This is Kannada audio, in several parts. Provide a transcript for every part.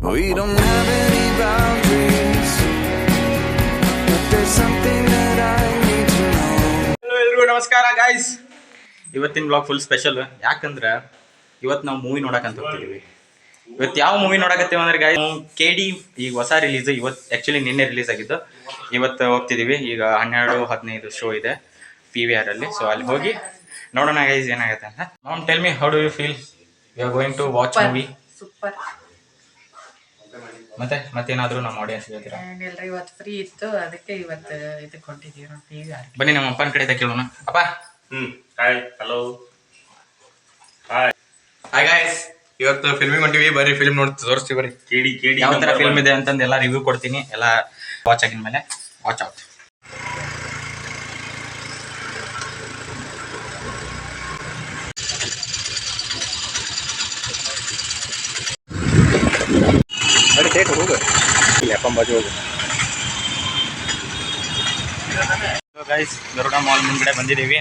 We don't have any boundaries, but there's something that I need to know. Hello ಎಲ್ರಿಗೂ ನಮಸ್ಕಾರ ಗಾಯ್ಸ್. ಇವತ್ತಿನ ಬ್ಲಾಗ್ ಫುಲ್ ಸ್ಪೆಷಲ್. ಯಾಕಂದ್ರೆ ಇವತ್ತು ನಾವು ಮೂವಿ ನೋಡಕಂತ ಹೋಗ್ತಿದ್ದೀವಿ. ಇವತ್ತು ಯಾವ ಮೂವಿ ನೋಡಕತ್ತೀವಿ ಅಂದ್ರೆ ಗಾಯ್ಸ್, KD ಈಗ ಹೊಸ ರಿಲೀಸ್. ಇವತ್ತು ಆ್ಯಕ್ಚುಲಿ ನಿನ್ನೆ ರಿಲೀಸ್ ಆಗಿದ್ದು. ಇವತ್ತು ಹೋಗ್ತಿದ್ದೀವಿ. ಈಗ 12-15 ಶೋ ಇದೆ PVR ಅಲ್ಲಿ. ಸೊ ಅಲ್ಲಿ ಹೋಗಿ ನೋಡೋಣ ಗೈಸ್ ಏನಾಗುತ್ತೆ ಅಂತ. Tell me, how do you feel? We are going to watch movie. Super. ಮತ್ತೇನಾದರೂ ನಮ್ಮ ಆಡಿಯನ್ಸ್ ಹೇಳ್ತೀರಾ? ಏನಿಲ್ರಿ, ಇವತ್ತು ಫ್ರೀ ಇತ್ತು, ಅದಕ್ಕೆ ಇವತ್ತು ಇದಕ್ಕೆ ಹೊಂಟಿದ್ದೀವಿ ನಾವು PVR. ಬನ್ನಿ ನಮ್ಮ ಅಪ್ಪನ ಕಡೆ ಕೇಳೋಣ. ಅಪ್ಪ. ಹಾಯ್, ಹಲೋ, ಹಾಯ್ ಗಾಯ್ಸ್, ಇವತ್ತು ಫಿಲ್ಮಿಗೆ ಹೊಂಟಿವಿ. ಬರ್ರಿ ಫಿಲ್ಮ್ ನೋಡಿ ತೋರಿಸ್ತೀವಿ. ಬರ್ರಿ ಕೇಡಿ ಯಾವ ತರ ಫಿಲ್ಮ್ ಇದೆ ಅಂತಂದು ಎಲ್ಲ ರಿವ್ಯೂ ಕೊಡ್ತೀನಿ. ಎಲ್ಲ ವಾಚ್ ಆಗಿನ ಮೇಲೆ watch out. Guys, Garuda mall ಮುಂದ್ಗಡೆ ಬಂದಿದ್ದೀವಿ.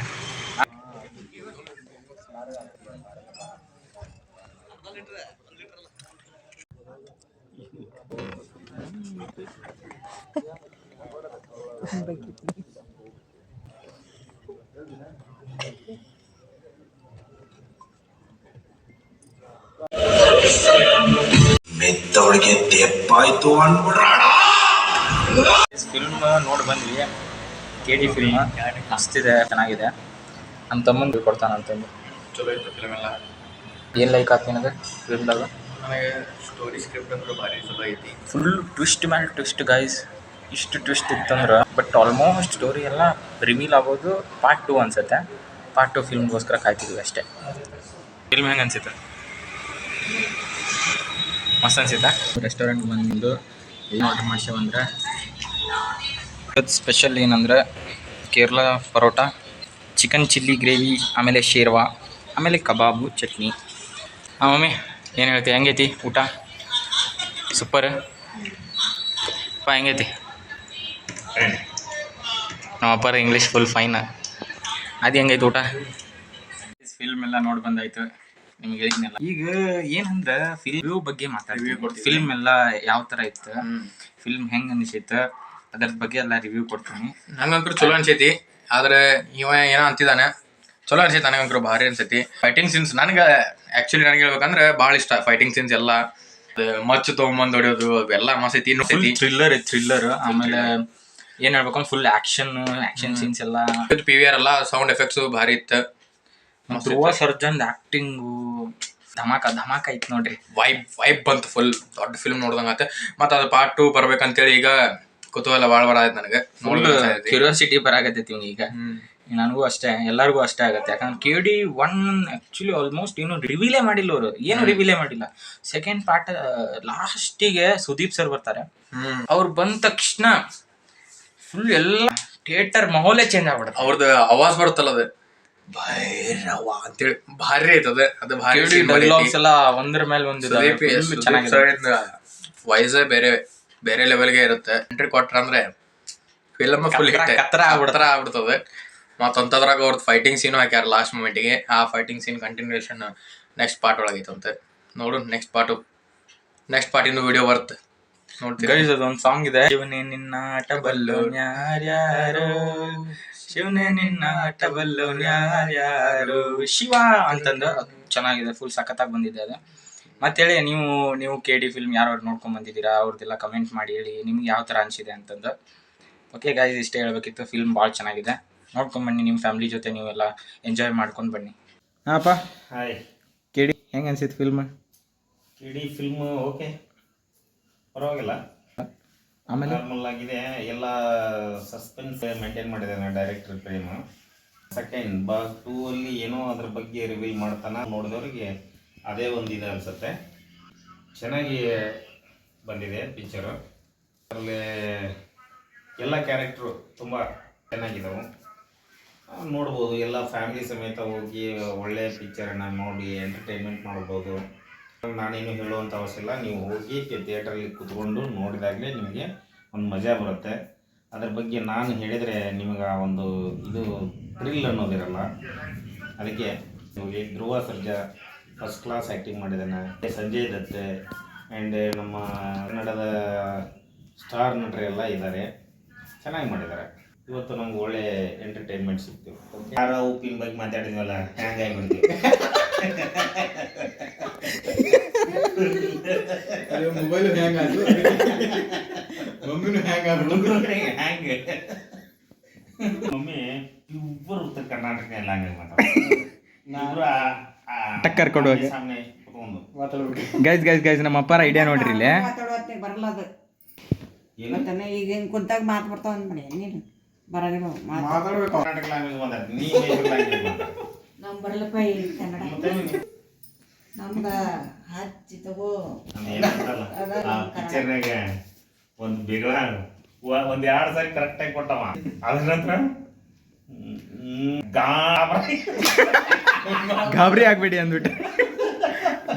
ಮೆತ್ತವಳಿಗೆ ತೆಪ್ಪಾಯ್ತು ಅನ್ಬಿಡ್ರಾಣ. ಫಿಲ್ಮ್ ನೋಡಿ ಬಂದ್ವಿ. KD ಫಿಲ್ಮ್ ಮಸ್ತಿದೆ, ಚೆನ್ನಾಗಿದೆ. ನಮ್ಮ ತಮ್ಮಂದು ಕೊಡ್ತಾನೆ ಅಂತಂದು. ಚಲೋ ಇತ್ತು ಫಿಲ್ಮ್ ಎಲ್ಲ. ಏನು ಲೈಕ್ ಆಗ್ತೀನಿ ನನಗೆ ಫಿಲ್ಮ್ದಾಗ? ನನಗೆ ಸ್ಟೋರಿ ಸ್ಕ್ರಿಪ್ಟ್ ಅಂದ್ರೆ ಭಾರಿ ಚಲೋ ಐತಿ. ಫುಲ್ ಟ್ವಿಸ್ಟ್ ಮೇಲೆ ಟ್ವಿಸ್ಟ್ ಗೈಸ್. ಇಷ್ಟು ಟ್ವಿಸ್ಟ್ ಇತ್ತಂದ್ರೆ, ಬಟ್ ಆಲ್ಮೋಸ್ಟ್ ಸ್ಟೋರಿ ಎಲ್ಲ ರಿವೀಲ್ ಆಗೋದು ಪಾರ್ಟ್ 2 ಅನ್ಸುತ್ತೆ. ಪಾರ್ಟ್ 2 ಫಿಲ್ಮ್ಗೋಸ್ಕರ ಕಾಯ್ತಿದ್ವಿ ಅಷ್ಟೇ. ಫಿಲ್ಮ್ ಹೆಂಗೆ ಅನ್ಸುತ್ತೆ? ಮಸ್ತ್ ಅನ್ಸುತ್ತಾ? ರೆಸ್ಟೋರೆಂಟ್ ಬಂದು ಏನು ಆರ್ಡರ್ ಮಾಡ್ಸೇವಂದ್ರೆ, ಇವತ್ತು ಸ್ಪೆಷಲ್ ಏನಂದ್ರೆ Kerala parotta, chicken chilli gravy, ಆಮೇಲೆ ಶೇರ್ವಾ, ಆಮೇಲೆ ಕಬಾಬು, ಚಟ್ನಿ. ಮಮ್ಮಿ ಏನು ಹೇಳ್ತೀವಿ? ಹೆಂಗೈತಿ ಊಟ? ಸೂಪರ್ ಅಪ್ಪ. ಹೆಂಗೈತಿ ನಮ್ಮ ಅಪ್ಪರ ಇಂಗ್ಲೀಷ್ ಫುಲ್ ಫೈನ್. ಅದು ಹೆಂಗೈತಿ ಊಟ? ಫಿಲ್ಮ್ ಎಲ್ಲ ನೋಡಿ ಬಂದಾಯ್ತು. ನಿಮ್ಗೆ ಹೇಳಿದ್ನಲ್ಲ. ಈಗ ಏನಂದ್ರೆ ಫಿಲ್ಮ್ ಬಗ್ಗೆ ಮಾತಾಡ್ತೀವಿ. ಫಿಲ್ಮ್ ಎಲ್ಲ ಯಾವ ಥರ ಇತ್ತು, ಫಿಲ್ಮ್ ಹೆಂಗೆ ಅನಿಸೈತೆ, ಅದ್ರ ಬಗ್ಗೆ ಎಲ್ಲ ರಿವ್ಯೂ ಕೊಡ್ತೀನಿ. ನಂಗಂಕರು ಚಲೋ ಅನ್ಸೈತಿ. ಆದ್ರೆ ಇವ ಏನೋ ಅಂತಿದ್ದಾನೆ, ಚಲೋ ಅನ್ಸೈತಿ. ನನಗಂಕರು ಭಾರಿ ಅನ್ಸೈತಿ. ಫೈಟಿಂಗ್ ಸೀನ್ಸ್ ನನಗೆ ಆ್ಯಕ್ಚುಲಿ ನನಗೆ ಹೇಳ್ಬೇಕಂದ್ರೆ ಭಾಳ ಇಷ್ಟ. ಫೈಟಿಂಗ್ ಸೀನ್ಸ್ ಎಲ್ಲ ಮಚ್ಚು ತೊಗೊಂಬಂದು ಹೊಡೆಯೋದು ಎಲ್ಲ ಮಸೈತಿ. ಥ್ರಿಲ್ಲರ್. ಆಮೇಲೆ ಏನು ಹೇಳ್ಬೇಕಂದ್ರೆ ಫುಲ್ ಆ್ಯಕ್ಷನ್ ಸೀನ್ಸ್ ಎಲ್ಲ. PVR ಎಲ್ಲ ಸೌಂಡ್ ಎಫೆಕ್ಟ್ಸ್ ಭಾರಿ ಇತ್ತು. ಧ್ರುವ ಸರ್ಜನ್ ಆ್ಯಕ್ಟಿಂಗು ಧಮಾಕ ಐತ್ ನೋಡ್ರಿ. ವೈಬ್ ಬಂತು. ಫುಲ್ ದೊಡ್ಡ ಫಿಲ್ಮ್ ನೋಡ್ದಂಗ ಆತ. ಮತ್ತು ಅದು ಪಾರ್ಟ್ 2 ಬರ್ಬೇಕಂತೇಳಿ ಈಗ ಕುತೂಹಲ ಭಾಳ ಬರಾಯ್ತು ನನಗೆ. ಕ್ಯೂರಿಯಾಸಿಟಿ ಬರಾಕತ್ತೈತಿ ಈಗ. ನನಗೂ ಅಷ್ಟೇ, ಎಲ್ಲರಿಗೂ ಅಷ್ಟೇ ಆಗತ್ತೆ. ಯಾಕಂದ್ರೆ KD 1 ಆ್ಯಕ್ಚುಲಿ ಆಲ್ಮೋಸ್ಟ್ ಏನು ರಿವೀಲೇ ಮಾಡಿಲ್ಲ ಅವರು. ರಿವೀಲೇ ಮಾಡಿಲ್ಲ. ಸೆಕೆಂಡ್ ಪಾರ್ಟ್ ಲಾಸ್ಟಿಗೆ ಸುದೀಪ್ ಸರ್ ಬರ್ತಾರೆ. ಅವ್ರು ಬಂದ ತಕ್ಷಣ ಫುಲ್ ಎಲ್ಲ ಥಿಯೇಟರ್ ಮಾಹೋಲೇ ಚೇಂಜ್ ಆಗ್ಬಿಡುತ್ತೆ. ಅವ್ರದ್ದು ಆವಾಜ್ ಬರುತ್ತಲ್ಲ, ಅದು ಭೈರವ ಅಂತೇಳಿ ಭಾರಿ ಐತದ. ಅದು ಭಾರಿ ಡೈಲಾಗ್ಸ್ ಎಲ್ಲ ಒಂದ್ರ ಮೇಲೆ ಒಂದು ಚೆನ್ನಾಗಿದೆ. ವಾಯ್ಸ್ ಬೇರೆ ಲೆವೆಲ್ಗೆ ಇರುತ್ತೆ. ಎಂಟ್ರಿ ಕೊಟ್ರ ಅಂದ್ರೆ ಫಿಲ್ಮ್ ಫುಲ್ ಕತ್ತರ ಆಗ್ಬಿಡ್ತದೆ. ಮತ್ತೊಂತದ್ರಾಗ ಅವ್ರದ್ದು ಫೈಟಿಂಗ್ ಸೀನು ಹಾಕ್ಯಾರ ಲಾಸ್ಟ್ ಮೂಮೆಂಟಿಗೆ. ಆ fighting scene continuation next part ಒಳಗೈತಂತೆ. ನೋಡು, ನೆಕ್ಸ್ಟ್ ಪಾರ್ಟಿಂದು ವಿಡಿಯೋ ಬರುತ್ತೆ, ನೋಡ್ತೀವಿ. ಅದೊಂದು ಸಾಂಗ್ ಇದೆ, ಶಿವನೇ ನಿನ್ನ ಆಟಬಲ್ಲು ಯಾರ್ಯಾರು, ಶಿವನೇ ನಿನ್ನ ಆಟಬಲ್ಲು ಯಾರ್ಯಾರು, ಶಿವ ಅಂತಂದು ಚೆನ್ನಾಗಿದೆ. ಫುಲ್ ಸಖತ್ತಾಗಿ ಬಂದಿದೆ ಅದು. ಮತ್ತೇಳಿ ನೀವು KD ಫಿಲ್ಮ್ ಯಾರು ನೋಡ್ಕೊಂಡ್ ಬಂದಿದ್ದೀರಾ ಅವ್ರದ್ದೆಲ್ಲ ಕಮೆಂಟ್ ಮಾಡಿ ಹೇಳಿ ನಿಮ್ಗೆ ಯಾವ ಥರ ಅನಿಸಿದೆ ಅಂತಂದು. ಓಕೆ ಗಾಯ್ಸ್, ಇಷ್ಟೇ ಹೇಳ್ಬೇಕಿತ್ತು. ಫಿಲ್ಮ್ ಭಾಳ ಚೆನ್ನಾಗಿದೆ, ನೋಡ್ಕೊಂಬನ್ನಿ. ನಿಮ್ಮ ಫ್ಯಾಮಿಲಿ ಜೊತೆ ನೀವೆಲ್ಲ ಎಂಜಾಯ್ ಮಾಡ್ಕೊಂಡು ಬನ್ನಿ. ಹಾಂ ಹಾಯ್. KD ಹೆಂಗೆ ಅನ್ಸಿತ್ತು ಫಿಲ್ಮ್? KD ಫಿಲ್ಮ್ ಓಕೆ, ಪರವಾಗಿಲ್ಲ. ಆಮೇಲೆ ನಾರ್ಮಲ್ ಆಗಿದೆ. ಎಲ್ಲ ಸಸ್ಪೆನ್ಸ್ ಮೇಂಟೈನ್ ಮಾಡಿದ್ದಾನೆ ಡೈರೆಕ್ಟರ್ ಪ್ರೇಮ್. ಸೆಕೆಂಡ್ ಭಾಗ 2 ಅಲ್ಲಿ ಏನೋ ಅದ್ರ ಬಗ್ಗೆ ರಿವೀಲ್ ಮಾಡ್ತಾನೆ. ನೋಡಿದವ್ರಿಗೆ ಅದೇ ಒಂದು ಇದು ಅನಿಸುತ್ತೆ. ಚೆನ್ನಾಗಿ ಬಂದಿದೆ ಪಿಕ್ಚರು. ಅದರಲ್ಲಿ ಎಲ್ಲ ಕ್ಯಾರೆಕ್ಟ್ರು ತುಂಬ ಚೆನ್ನಾಗಿದ್ದವು, ನೋಡ್ಬೋದು. ಎಲ್ಲ ಫ್ಯಾಮಿಲಿ ಸಮೇತ ಹೋಗಿ ಒಳ್ಳೆಯ ಪಿಕ್ಚರನ್ನು ನೋಡಿ ಎಂಟರ್ಟೈನ್ಮೆಂಟ್ ಮಾಡ್ಬೋದು. ನಾನೇನು ಹೇಳುವಂಥ ಅವಶ್ಯ ಇಲ್ಲ. ನೀವು ಹೋಗಿ ಥಿಯೇಟ್ರಲ್ಲಿ ಕೂತ್ಕೊಂಡು ನೋಡಿದಾಗಲೇ ನಿಮಗೆ ಒಂದು ಮಜಾ ಬರುತ್ತೆ. ಅದ್ರ ಬಗ್ಗೆ ನಾನು ಹೇಳಿದರೆ ನಿಮಗೆ ಆ ಒಂದು ಇದು ಥ್ರಿಲ್ ಅನ್ನೋದಿರಲ್ಲ. ಅದಕ್ಕೆ Dhruva Sarja first class acting ಮಾಡಿದ್ದಾನೆ. ಸಂಜಯ್ ದತ್ ಆ್ಯಂಡ್ ನಮ್ಮ ಕನ್ನಡದ ಸ್ಟಾರ್ ನಟರೆಲ್ಲ ಇದ್ದಾರೆ, ಚೆನ್ನಾಗಿ ಮಾಡಿದ್ದಾರೆ. ಇವತ್ತು ನಮ್ಗೆ ಒಳ್ಳೆ ಎಂಟರ್ಟೈನ್ಮೆಂಟ್ ಸಿಕ್ತು. ಯಾರೋ ಉಪ್ಪಿನ ಬಗ್ಗೆ ಮಾತಾಡಿದ್ವಲ್ಲ, ಹ್ಯಾಂಗಾಗಿ ಮಾಡ್ತೀವಿ. ಮೊಬೈಲ್ ಹ್ಯಾಂಗ್ ಆಯ್ತು, ಮಮ್ಮಿನೂ ಹ್ಯಾಂಗ್ ಆಗ್ಬಿಟ್ಟು ಹ್ಯಾಂಗೆ ಮಮ್ಮಿ ಇಬ್ಬರು ಉತ್ತರ ಕರ್ನಾಟಕ ಎಲ್ಲ ಹಂಗೆ ಮಾತಾಡ್ತಾರೆ. ಟಕ್ಕರ್ ಕೊಡುವಾಗ ಸಾಮನೆ ಕುತ್ಕೊಂಡು ಗೈಸ್ ನಮ್ಮ ಅಪ್ಪಾರ ಐಡಿಯಾ ನೋಡ್ರಿ ಇಲ್ಲಿ. ಮಾತಾಡೋತ್ತೆ ಬರಲ್ಲ ಅದು ಮತ್ತಾನೆ ಈಗ ಹಿಂಗೆ ಕುಂತಾಗ ಮಾತು ಬರ್ತಾವ ಅಂದ್ಬಿಡಿ ನೀನು ಬರಗಿಲ್ಲ ಮಾತು ಕರ್ನಾಟಕ ಲ್ಯಾಂಗ್ವೇಜ್ ಮಾತಾಡ್ತೀನಿ, ನೀ ಮೈಸೂರು ಲ್ಯಾಂಗ್ವೇಜ್ ಮಾತಾಡ್ತೀನಿ. ನಮ್ಗೆ ಬರಲ್ಲಪ್ಪ ಈ ಕನ್ನಡ ನಮ್ದ ಹಚ್ಚಿ ತಗೋ ಪಿಕ್ಚರ್ನಾಗ ಒಂದು ಬಿಗಳ ಒಂದ್ 2 ಸಾರಿ ಕರೆಕ್ಟ್ ಆಗಿ ಕೊಟ್ಟವ, ಅದ್ರ ನಂತರ ಗಾಬರಿ ಆಗ್ಬೇಡಿ ಅಂದ್ಬಿಟ್ಟು,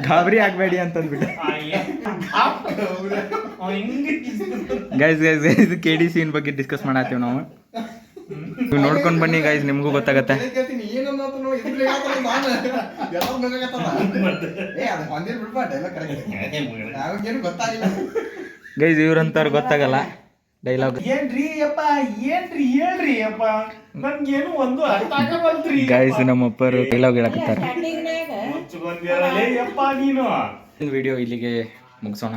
ಗಾಬರಿ ಆಗ್ಬೇಡಿ ಅಂತಂದ್ಬಿಟ್ಟು. ಗೈಸ್ KD ಸೀನ್ ಬಗ್ಗೆ ಡಿಸ್ಕಸ್ ಮಾಡತ್ತೀವಿ ನಾವು. ನೀವು ನೋಡ್ಕೊಂಡು ಬನ್ನಿ ಗೈಸ್, ನಿಮಗೂ ಗೊತ್ತಾಗತ್ತೆ. ಗೈಸ್ ಇವ್ರಂತವ್ರು ಗೊತ್ತಾಗಲ್ಲ ಡೈಲಾಗ್. ನನ್ಗೇನು ಒಂದು ಅರ್ಥ ಆಗಬಲ್ತ್ರಿ ಗೈಸ್ ನಮ್ಮಪ್ಪರು ಡೈಲಾಗ್ ಹೇಳಕತ್ತಾರೆ. ನೀನು ವಿಡಿಯೋ ಇಲ್ಲಿಗೆ ಮುಗಿಸೋಣ,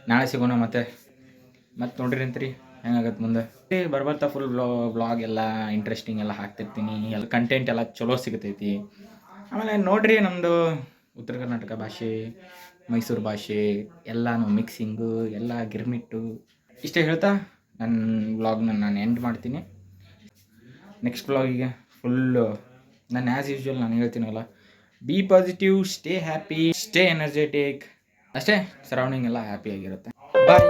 ನಾಳೆ ಸಿಗೋಣ ಮತ್ತೆ ನೋಡ್ರಿ ಅಂತೀರಿ ಹೆಂಗಾಗತ್ತೆ ಮುಂದೆ. ಬರ್ಬರ್ತಾ ಫುಲ್ ವ್ಲಾಗ್ ಎಲ್ಲ ಇಂಟ್ರೆಸ್ಟಿಂಗ್ ಎಲ್ಲ ಹಾಕ್ತಿರ್ತೀನಿ, ಎಲ್ಲ ಕಂಟೆಂಟ್ ಎಲ್ಲ ಚಲೋ ಸಿಗ್ತೈತಿ. ಆಮೇಲೆ ನೋಡ್ರಿ ನಮ್ಮದು ಉತ್ತರ ಕರ್ನಾಟಕ ಭಾಷೆ, ಮೈಸೂರು ಭಾಷೆ ಎಲ್ಲನೂ ಮಿಕ್ಸಿಂಗು ಎಲ್ಲ ಗಿರ್ಮಿಟ್ಟು. ಇಷ್ಟೇ ಹೇಳ್ತಾ ನನ್ನ ವ್ಲಾಗ್ನ ನಾನು ಎಂಡ್ ಮಾಡ್ತೀನಿ. ನೆಕ್ಸ್ಟ್ ವ್ಲಾಗಿಗೆ ಫುಲ್ಲು ನಾನು ಆ್ಯಸ್ ಯೂಶ್ವಲ್ ನಾನು ಹೇಳ್ತೀನಲ್ಲ, be positive, stay happy, stay energetic, ಅಷ್ಟೇ. ಸರೌಂಡಿಂಗ್ ಎಲ್ಲ ಹ್ಯಾಪಿಯಾಗಿರುತ್ತೆ. ಬಾಯ್.